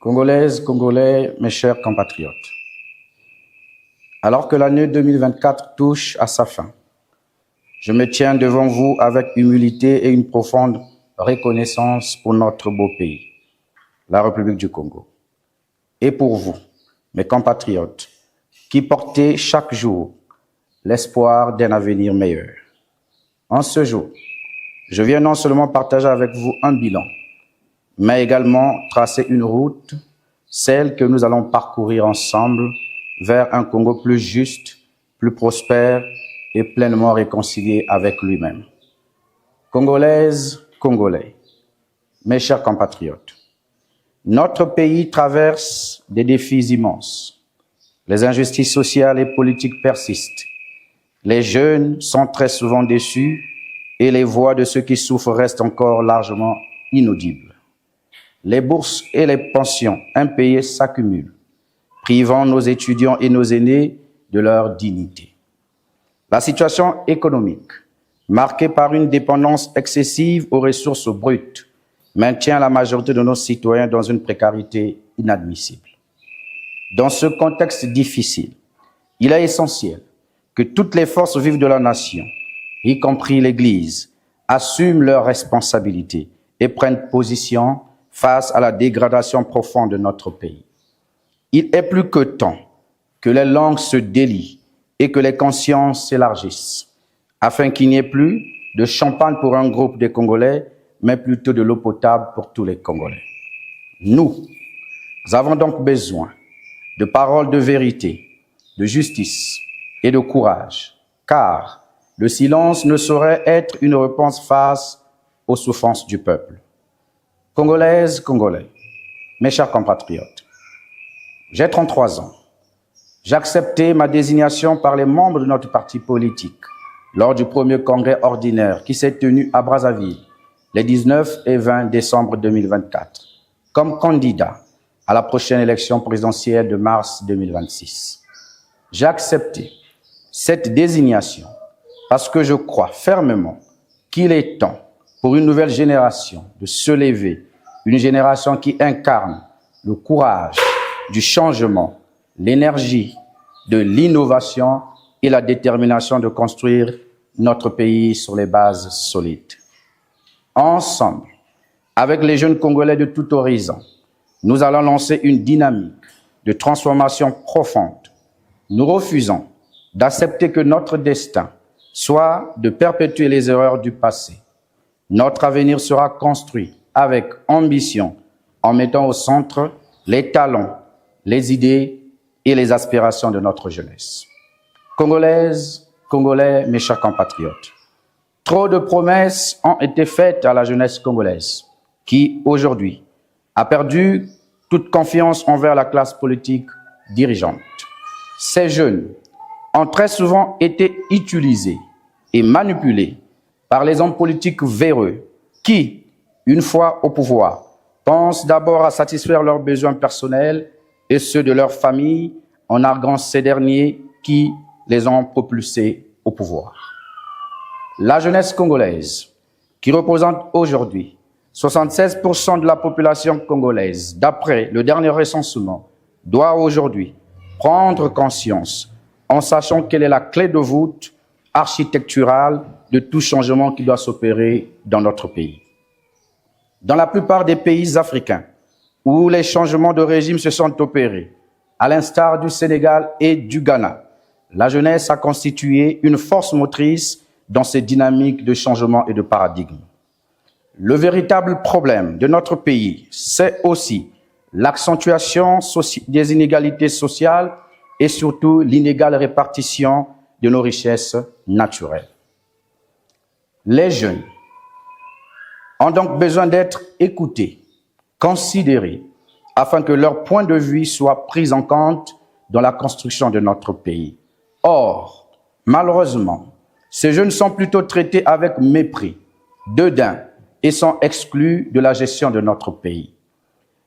Congolaises, Congolais, mes chers compatriotes, alors que l'année 2024 touche à sa fin, je me tiens devant vous avec humilité et une profonde reconnaissance pour notre beau pays, la République du Congo, et pour vous, mes compatriotes, qui portez chaque jour l'espoir d'un avenir meilleur. En ce jour, je viens non seulement partager avec vous un bilan, mais également tracer une route, celle que nous allons parcourir ensemble vers un Congo plus juste, plus prospère et pleinement réconcilié avec lui-même. Congolaises, Congolais, mes chers compatriotes, notre pays traverse des défis immenses. Les injustices sociales et politiques persistent. Les jeunes sont très souvent déçus et les voix de ceux qui souffrent restent encore largement inaudibles. Les bourses et les pensions impayées s'accumulent, privant nos étudiants et nos aînés de leur dignité. La situation économique, marquée par une dépendance excessive aux ressources brutes, maintient la majorité de nos citoyens dans une précarité inadmissible. Dans ce contexte difficile, il est essentiel que toutes les forces vives de la nation, y compris l'Église, assument leurs responsabilités et prennent position face à la dégradation profonde de notre pays. Il est plus que temps que les langues se délient et que les consciences s'élargissent, afin qu'il n'y ait plus de champagne pour un groupe de Congolais, mais plutôt de l'eau potable pour tous les Congolais. Nous avons donc besoin de paroles de vérité, de justice et de courage, car le silence ne saurait être une réponse face aux souffrances du peuple. Congolaises, Congolais, mes chers compatriotes, j'ai 33 ans. J'ai accepté ma désignation par les membres de notre parti politique lors du premier congrès ordinaire qui s'est tenu à Brazzaville les 19 et 20 décembre 2024 comme candidat à la prochaine élection présidentielle de mars 2026. J'ai accepté cette désignation parce que je crois fermement qu'il est temps pour une nouvelle génération de se lever, une génération qui incarne le courage du changement, l'énergie de l'innovation et la détermination de construire notre pays sur les bases solides. Ensemble, avec les jeunes Congolais de tout horizon, nous allons lancer une dynamique de transformation profonde. Nous refusons d'accepter que notre destin soit de perpétuer les erreurs du passé. Notre avenir sera construit avec ambition, en mettant au centre les talents, les idées et les aspirations de notre jeunesse. Congolaises, Congolais, mes chers compatriotes, trop de promesses ont été faites à la jeunesse congolaise qui, aujourd'hui, a perdu toute confiance envers la classe politique dirigeante. Ces jeunes ont très souvent été utilisés et manipulés par les hommes politiques véreux qui, une fois au pouvoir, pensent d'abord à satisfaire leurs besoins personnels et ceux de leur famille en arguant ces derniers qui les ont propulsés au pouvoir. La jeunesse congolaise, qui représente aujourd'hui 76% de la population congolaise, d'après le dernier recensement, doit aujourd'hui prendre conscience en sachant quelle est la clé de voûte architecturale de tout changement qui doit s'opérer dans notre pays. Dans la plupart des pays africains où les changements de régime se sont opérés, à l'instar du Sénégal et du Ghana, la jeunesse a constitué une force motrice dans ces dynamiques de changement et de paradigme. Le véritable problème de notre pays, c'est aussi l'accentuation des inégalités sociales et surtout l'inégale répartition de nos richesses naturelles. Les jeunes ont donc besoin d'être écoutés, considérés, afin que leur point de vue soit pris en compte dans la construction de notre pays. Or, malheureusement, ces jeunes sont plutôt traités avec mépris, dédain et sont exclus de la gestion de notre pays.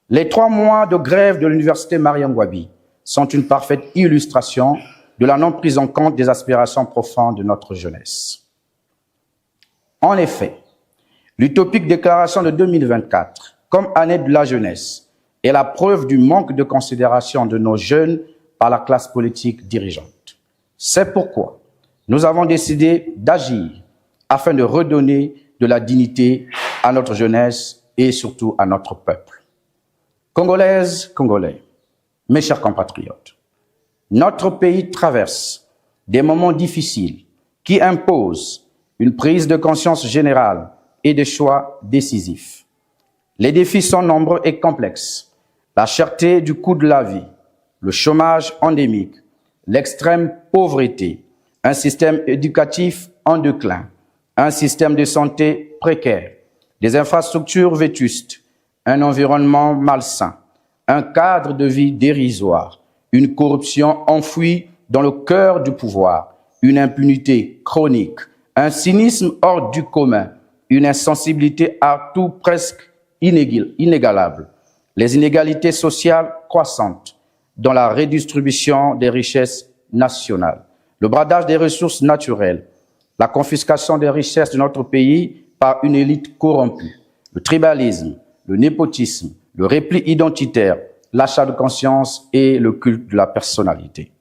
Les 3 mois de grève de l'université Mariangouabi sont une parfaite illustration de la non prise en compte des aspirations profondes de notre jeunesse. En effet, l'utopique déclaration de 2024, comme année de la jeunesse, est la preuve du manque de considération de nos jeunes par la classe politique dirigeante. C'est pourquoi nous avons décidé d'agir afin de redonner de la dignité à notre jeunesse et surtout à notre peuple. Congolaises, Congolais, mes chers compatriotes, notre pays traverse des moments difficiles qui imposent une prise de conscience générale et des choix décisifs. Les défis sont nombreux et complexes. La cherté du coût de la vie, le chômage endémique, l'extrême pauvreté, un système éducatif en déclin, un système de santé précaire, des infrastructures vétustes, un environnement malsain, un cadre de vie dérisoire, une corruption enfouie dans le cœur du pouvoir, une impunité chronique, un cynisme hors du commun, une insensibilité à tout presque inégalable, les inégalités sociales croissantes dans la redistribution des richesses nationales, le bradage des ressources naturelles, la confiscation des richesses de notre pays par une élite corrompue, le tribalisme, le népotisme, le repli identitaire, l'achat de conscience et le culte de la personnalité.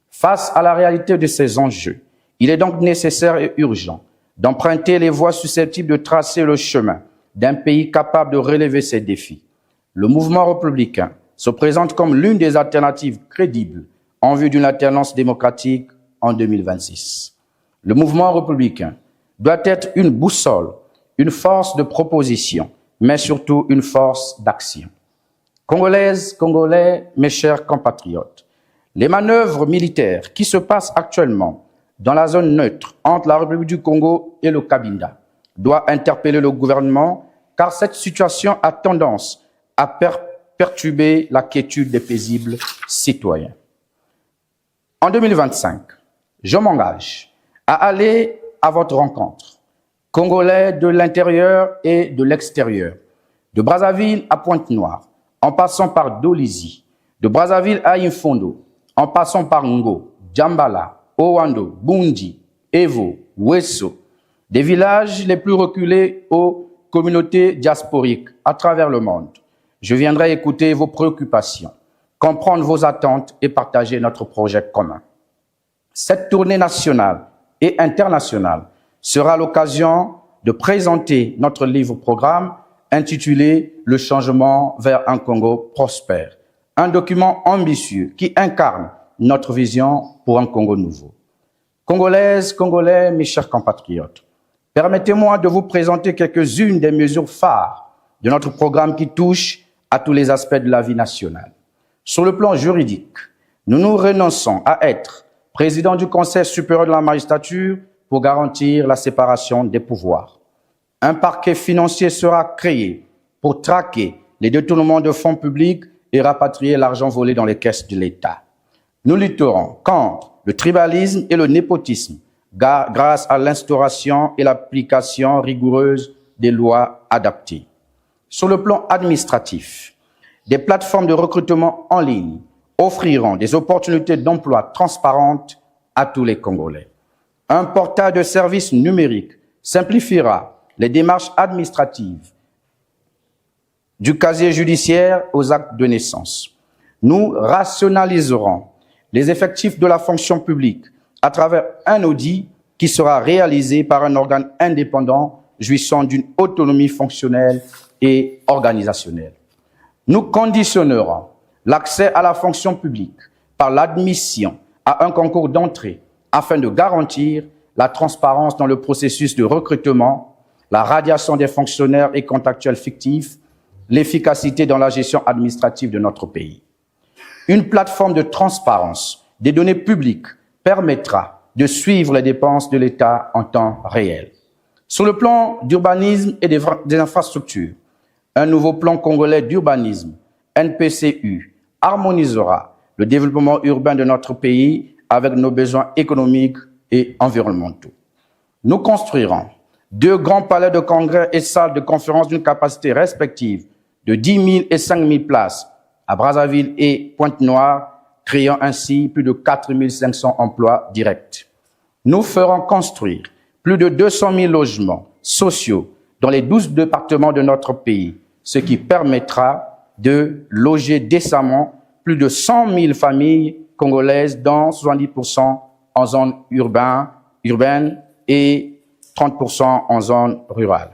Face à la réalité de ces enjeux, il est donc nécessaire et urgent d'emprunter les voies susceptibles de tracer le chemin d'un pays capable de relever ces défis. Le mouvement républicain se présente comme l'une des alternatives crédibles en vue d'une alternance démocratique en 2026. Le mouvement républicain doit être une boussole, une force de proposition, mais surtout une force d'action. Congolaises, Congolais, mes chers compatriotes, les manœuvres militaires qui se passent actuellement dans la zone neutre entre la République du Congo et le Cabinda doivent interpeller le gouvernement car cette situation a tendance à perturber la quiétude des paisibles citoyens. En 2025, je m'engage à aller à votre rencontre, Congolais de l'intérieur et de l'extérieur, de Brazzaville à Pointe-Noire, en passant par Dolisie, de Brazzaville à Infondo, en passant par Ngo, Djambala, Owando, Bundi, Evo, Wesso, des villages les plus reculés aux communautés diasporiques à travers le monde. Je viendrai écouter vos préoccupations, comprendre vos attentes et partager notre projet commun. Cette tournée nationale et internationale sera l'occasion de présenter notre livre-programme intitulé « Le changement vers un Congo prospère », un document ambitieux qui incarne notre vision pour un Congo nouveau. Congolaises, Congolais, mes chers compatriotes, permettez-moi de vous présenter quelques-unes des mesures phares de notre programme qui touchent à tous les aspects de la vie nationale. Sur le plan juridique, nous nous renonçons à être président du Conseil supérieur de la magistrature pour garantir la séparation des pouvoirs. Un parquet financier sera créé pour traquer les détournements de fonds publics et rapatrier l'argent volé dans les caisses de l'État. Nous lutterons contre le tribalisme et le népotisme grâce à l'instauration et l'application rigoureuse des lois adaptées. Sur le plan administratif, des plateformes de recrutement en ligne offriront des opportunités d'emploi transparentes à tous les Congolais. Un portail de services numériques simplifiera les démarches administratives du casier judiciaire aux actes de naissance. Nous rationaliserons les effectifs de la fonction publique à travers un audit qui sera réalisé par un organe indépendant jouissant d'une autonomie fonctionnelle et organisationnelle. Nous conditionnerons l'accès à la fonction publique par l'admission à un concours d'entrée afin de garantir la transparence dans le processus de recrutement, la radiation des fonctionnaires et contractuels fictifs, l'efficacité dans la gestion administrative de notre pays. Une plateforme de transparence des données publiques permettra de suivre les dépenses de l'État en temps réel. Sur le plan d'urbanisme et des infrastructures, un nouveau plan congolais d'urbanisme, NPCU, harmonisera le développement urbain de notre pays avec nos besoins économiques et environnementaux. Nous construirons 2 grands palais de congrès et salles de conférence d'une capacité respective de 10 000 et 5 000 places à Brazzaville et Pointe-Noire, créant ainsi plus de 4 500 emplois directs. Nous ferons construire plus de 200 000 logements sociaux dans les 12 départements de notre pays, ce qui permettra de loger décemment plus de 100 000 familles congolaises, dont 70% en zone urbaine et 30% en zone rurale.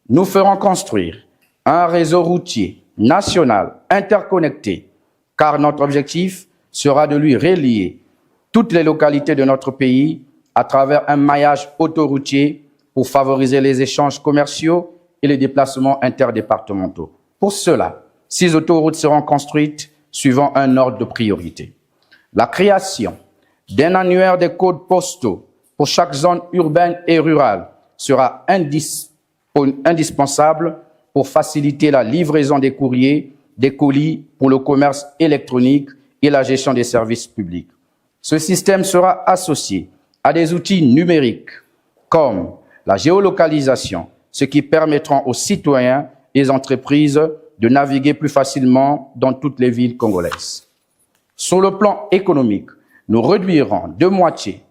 Nous ferons construire un réseau routier national interconnecté, car notre objectif sera de lui relier toutes les localités de notre pays à travers un maillage autoroutier pour favoriser les échanges commerciaux et les déplacements interdépartementaux. Pour cela, 6 autoroutes seront construites suivant un ordre de priorité. La création d'un annuaire des codes postaux pour chaque zone urbaine et rurale sera indispensable pour faciliter la livraison des courriers, des colis pour le commerce électronique et la gestion des services publics. Ce système sera associé à des outils numériques comme la géolocalisation, ce qui permettra aux citoyens et aux entreprises de naviguer plus facilement dans toutes les villes congolaises. Sur le plan économique, nous réduirons de moitié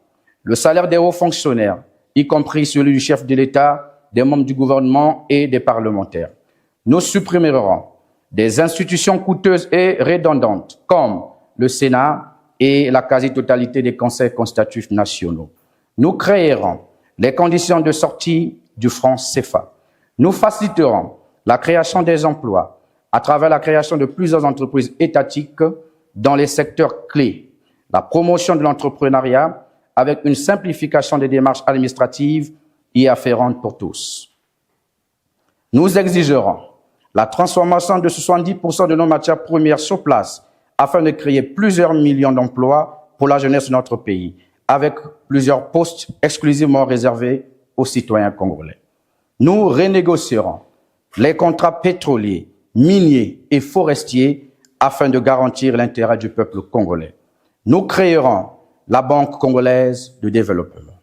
le salaire des hauts fonctionnaires, y compris celui du chef de l'État, des membres du gouvernement et des parlementaires. Nous supprimerons des institutions coûteuses et redondantes comme le Sénat et la quasi-totalité des conseils constitutifs nationaux. Nous créerons les conditions de sortie du franc CFA. Nous faciliterons la création des emplois à travers la création de plusieurs entreprises étatiques dans les secteurs clés, la promotion de l'entrepreneuriat avec une simplification des démarches administratives y afférentes pour tous. Nous exigerons la transformation de 70% de nos matières premières sur place afin de créer plusieurs millions d'emplois pour la jeunesse de notre pays, avec plusieurs postes exclusivement réservés aux citoyens congolais. Nous renégocierons les contrats pétroliers, miniers et forestiers afin de garantir l'intérêt du peuple congolais. Nous créerons la Banque congolaise de développement.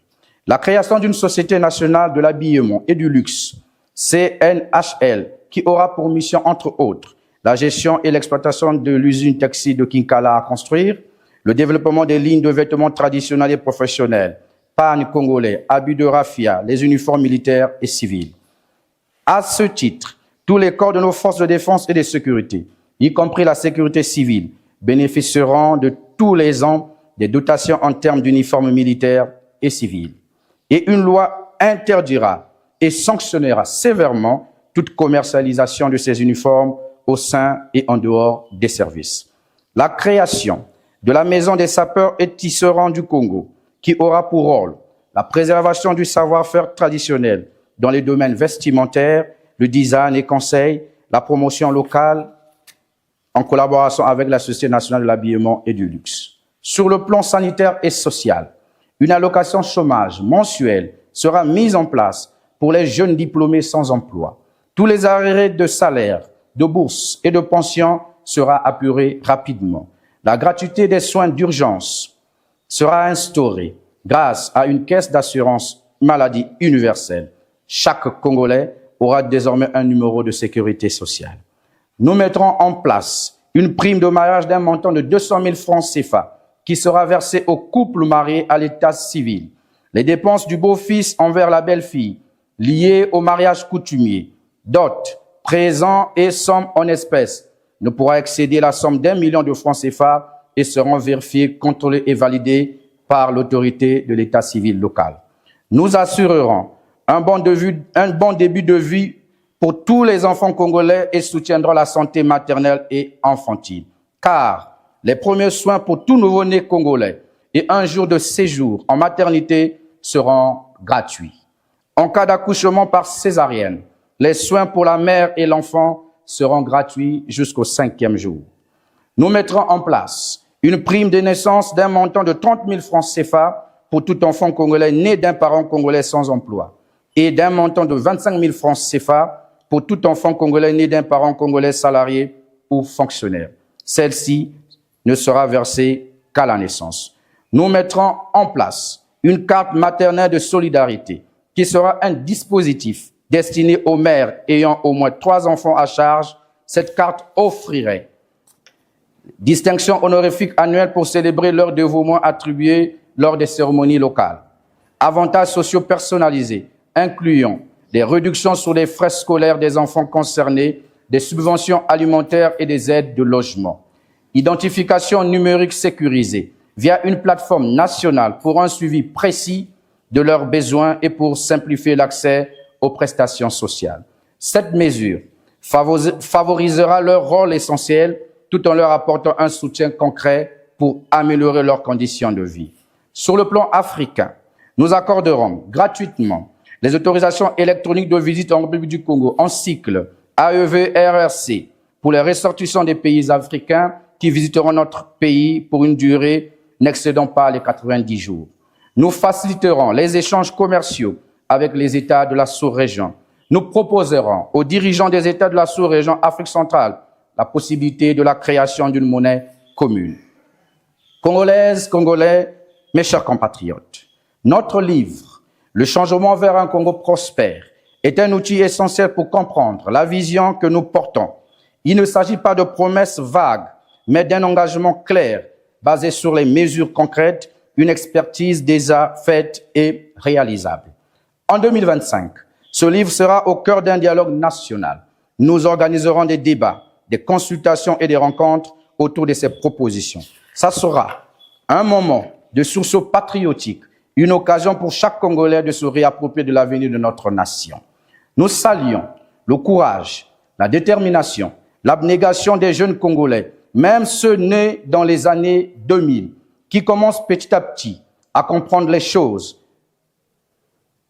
La création d'une société nationale de l'habillement et du luxe, CNHL, qui aura pour mission, entre autres, la gestion et l'exploitation de l'usine textile de Kinkala à construire, le développement des lignes de vêtements traditionnels et professionnels, panne congolais, habits de raffia, les uniformes militaires et civils. À ce titre, tous les corps de nos forces de défense et de sécurité, y compris la sécurité civile, bénéficieront de tous les ans des dotations en termes d'uniformes militaires et civils. Et une loi interdira et sanctionnera sévèrement toute commercialisation de ces uniformes au sein et en dehors des services. La création de la Maison des sapeurs et tisserands du Congo, qui aura pour rôle la préservation du savoir-faire traditionnel dans les domaines vestimentaires, le design et conseil, la promotion locale, en collaboration avec la Société nationale de l'habillement et du luxe. Sur le plan sanitaire et social, une allocation chômage mensuelle sera mise en place pour les jeunes diplômés sans emploi. Tous les arrêts de salaire, de bourse et de pension sera apurée rapidement. La gratuité des soins d'urgence sera instaurée grâce à une caisse d'assurance maladie universelle. Chaque Congolais aura désormais un numéro de sécurité sociale. Nous mettrons en place une prime de mariage d'un montant de 200 000 francs CFA qui sera versée aux couples mariés à l'état civil. Les dépenses du beau-fils envers la belle-fille liées au mariage coutumier, dot, présents et sommes en espèces ne pourra excéder la somme d'1 million de francs CFA et seront vérifiés, contrôlés et validés par l'autorité de l'état civil local. Nous assurerons un bon début de vie pour tous les enfants congolais et soutiendrons la santé maternelle et infantile. Car les premiers soins pour tout nouveau-né congolais et un jour de séjour en maternité seront gratuits. En cas d'accouchement par césarienne, les soins pour la mère et l'enfant seront gratuits jusqu'au 5e jour. Nous mettrons en place une prime de naissance d'un montant de 30 000 francs CFA pour tout enfant congolais né d'un parent congolais sans emploi et d'un montant de 25 000 francs CFA pour tout enfant congolais né d'un parent congolais salarié ou fonctionnaire. Celle-ci ne sera versée qu'à la naissance. Nous mettrons en place une carte maternelle de solidarité qui sera un dispositif destiné aux mères ayant au moins 3 enfants à charge. Cette carte offrirait distinction honorifique annuelle pour célébrer leur dévouement attribué lors des cérémonies locales. Avantages sociaux personnalisés, incluant des réductions sur les frais scolaires des enfants concernés des subventions alimentaires et des aides de logement. Identification numérique sécurisée via une plateforme nationale pour un suivi précis de leurs besoins et pour simplifier l'accès aux prestations sociales. Cette mesure favorisera leur rôle essentiel tout en leur apportant un soutien concret pour améliorer leurs conditions de vie. Sur le plan africain, nous accorderons gratuitement les autorisations électroniques de visite en République du Congo en cycle AEV-RRC pour les ressortissants des pays africains qui visiteront notre pays pour une durée n'excédant pas les 90 jours. Nous faciliterons les échanges commerciaux avec les États de la sous-région. Nous proposerons aux dirigeants des États de la sous-région Afrique centrale la possibilité de la création d'une monnaie commune. Congolaises, Congolais, mes chers compatriotes, notre livre « Le changement vers un Congo prospère » est un outil essentiel pour comprendre la vision que nous portons. Il ne s'agit pas de promesses vagues, mais d'un engagement clair, basé sur les mesures concrètes, une expertise déjà faite et réalisable. En 2025, ce livre sera au cœur d'un dialogue national. Nous organiserons des débats, des consultations et des rencontres autour de ces propositions. Ça sera un moment de sursaut patriotique, une occasion pour chaque Congolais de se réapproprier de l'avenir de notre nation. Nous saluons le courage, la détermination, l'abnégation des jeunes Congolais, même ceux nés dans les années 2000, qui commencent petit à petit à comprendre les choses,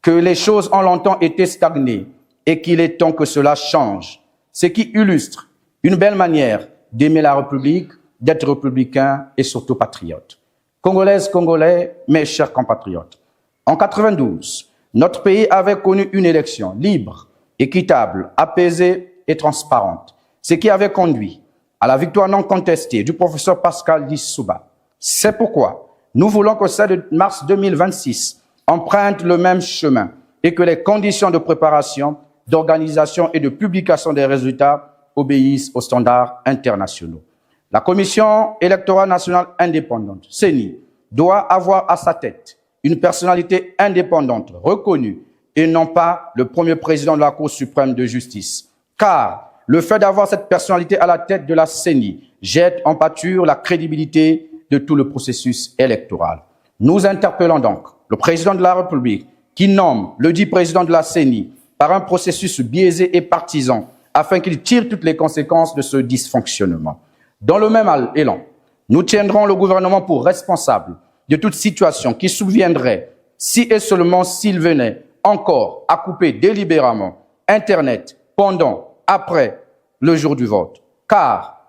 que les choses ont longtemps été stagnées et qu'il est temps que cela change. Ce qui illustre une belle manière d'aimer la République, d'être républicain et surtout patriote. Congolaises, Congolais, mes chers compatriotes, en 92, notre pays avait connu une élection libre, équitable, apaisée et transparente, ce qui avait conduit à la victoire non contestée du professeur Pascal Lissouba. C'est pourquoi nous voulons que celle de mars 2026 emprunte le même chemin et que les conditions de préparation, d'organisation et de publication des résultats obéissent aux standards internationaux. La Commission électorale nationale indépendante, CENI, doit avoir à sa tête une personnalité indépendante, reconnue, et non pas le premier président de la Cour suprême de justice. Car le fait d'avoir cette personnalité à la tête de la CENI jette en pâture la crédibilité de tout le processus électoral. Nous interpellons donc le président de la République qui nomme le dit président de la CENI par un processus biaisé et partisan afin qu'il tire toutes les conséquences de ce dysfonctionnement. Dans le même élan, nous tiendrons le gouvernement pour responsable de toute situation qui surviendrait si et seulement s'il venait encore à couper délibérément Internet pendant, après le jour du vote. Car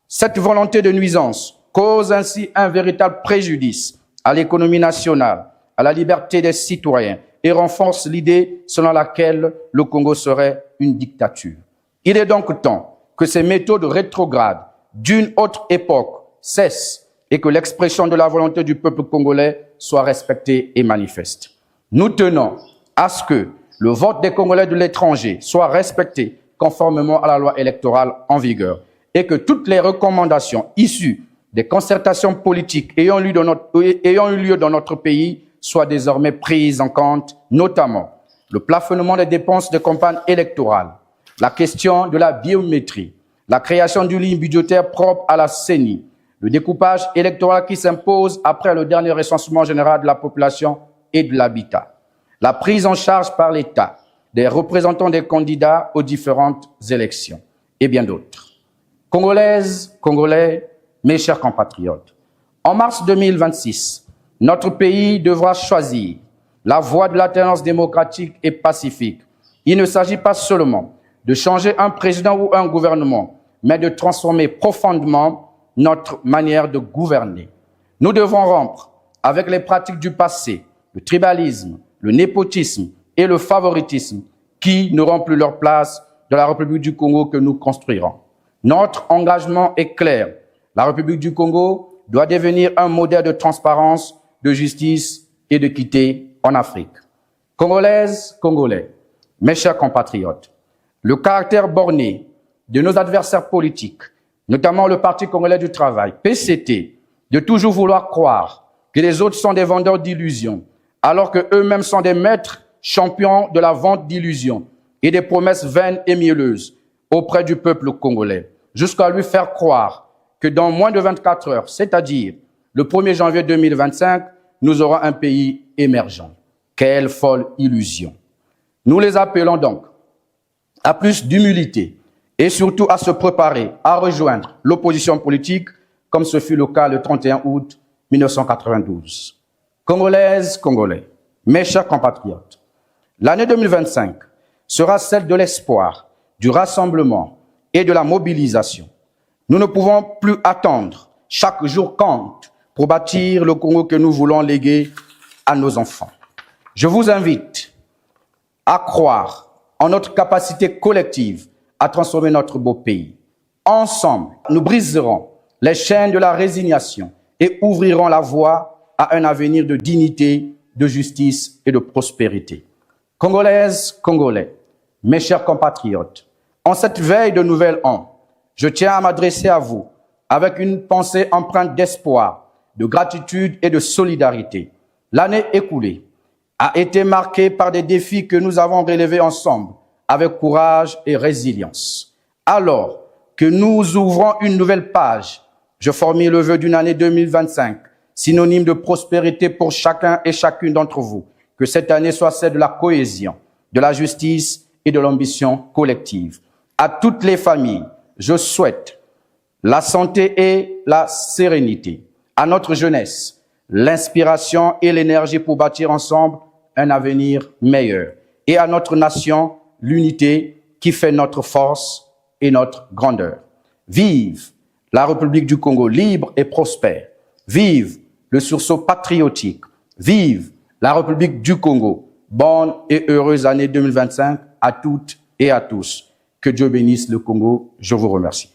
cette volonté de nuisance cause ainsi un véritable préjudice à l'économie nationale, à la liberté des citoyens et renforce l'idée selon laquelle le Congo serait une dictature. Il est donc temps que ces méthodes rétrogrades d'une autre époque cessent et que l'expression de la volonté du peuple congolais soit respectée et manifeste. Nous tenons à ce que le vote des Congolais de l'étranger soit respecté conformément à la loi électorale en vigueur et que toutes les recommandations issues des concertations politiques ayant eu lieu dans notre pays soient désormais prises en compte, notamment le plafonnement des dépenses de campagne électorale, la question de la biométrie, la création d'une ligne budgétaire propre à la CENI, le découpage électoral qui s'impose après le dernier recensement général de la population et de l'habitat, la prise en charge par l'État des représentants des candidats aux différentes élections et bien d'autres. Congolaises, Congolais, mes chers compatriotes, en mars 2026, notre pays devra choisir la voie de l'alternance démocratique et pacifique. Il ne s'agit pas seulement de changer un président ou un gouvernement, mais de transformer profondément notre manière de gouverner. Nous devons rompre avec les pratiques du passé, le tribalisme, le népotisme et le favoritisme qui n'auront plus leur place dans la République du Congo que nous construirons. Notre engagement est clair. La République du Congo doit devenir un modèle de transparence, de justice et d'équité en Afrique. Congolaises, Congolais, mes chers compatriotes, le caractère borné de nos adversaires politiques, notamment le Parti congolais du travail, PCT, de toujours vouloir croire que les autres sont des vendeurs d'illusions, alors qu'eux-mêmes sont des maîtres champions de la vente d'illusions et des promesses vaines et mielleuses, auprès du peuple congolais, jusqu'à lui faire croire que dans moins de 24 heures, c'est-à-dire le 1er janvier 2025, nous aurons un pays émergent. Quelle folle illusion! Nous les appelons donc à plus d'humilité et surtout à se préparer à rejoindre l'opposition politique, comme ce fut le cas le 31 août 1992. Congolaises, Congolais, mes chers compatriotes, l'année 2025 sera celle de l'espoir, du rassemblement et de la mobilisation. Nous ne pouvons plus attendre. Chaque jour compte pour bâtir le Congo que nous voulons léguer à nos enfants. Je vous invite à croire en notre capacité collective à transformer notre beau pays. Ensemble, nous briserons les chaînes de la résignation et ouvrirons la voie à un avenir de dignité, de justice et de prospérité. Congolaises, Congolais, mes chers compatriotes, en cette veille de nouvel an, je tiens à m'adresser à vous avec une pensée empreinte d'espoir, de gratitude et de solidarité. L'année écoulée a été marquée par des défis que nous avons relevés ensemble avec courage et résilience. Alors que nous ouvrons une nouvelle page, je formule le vœu d'une année 2025, synonyme de prospérité pour chacun et chacune d'entre vous. Que cette année soit celle de la cohésion, de la justice et de l'ambition collective. À toutes les familles, je souhaite la santé et la sérénité. À notre jeunesse, l'inspiration et l'énergie pour bâtir ensemble un avenir meilleur. Et à notre nation, l'unité qui fait notre force et notre grandeur. Vive la République du Congo libre et prospère. Vive le sursaut patriotique. Vive la République du Congo. Bonne et heureuse année 2025 à toutes et à tous. Que Dieu bénisse le Congo. Je vous remercie.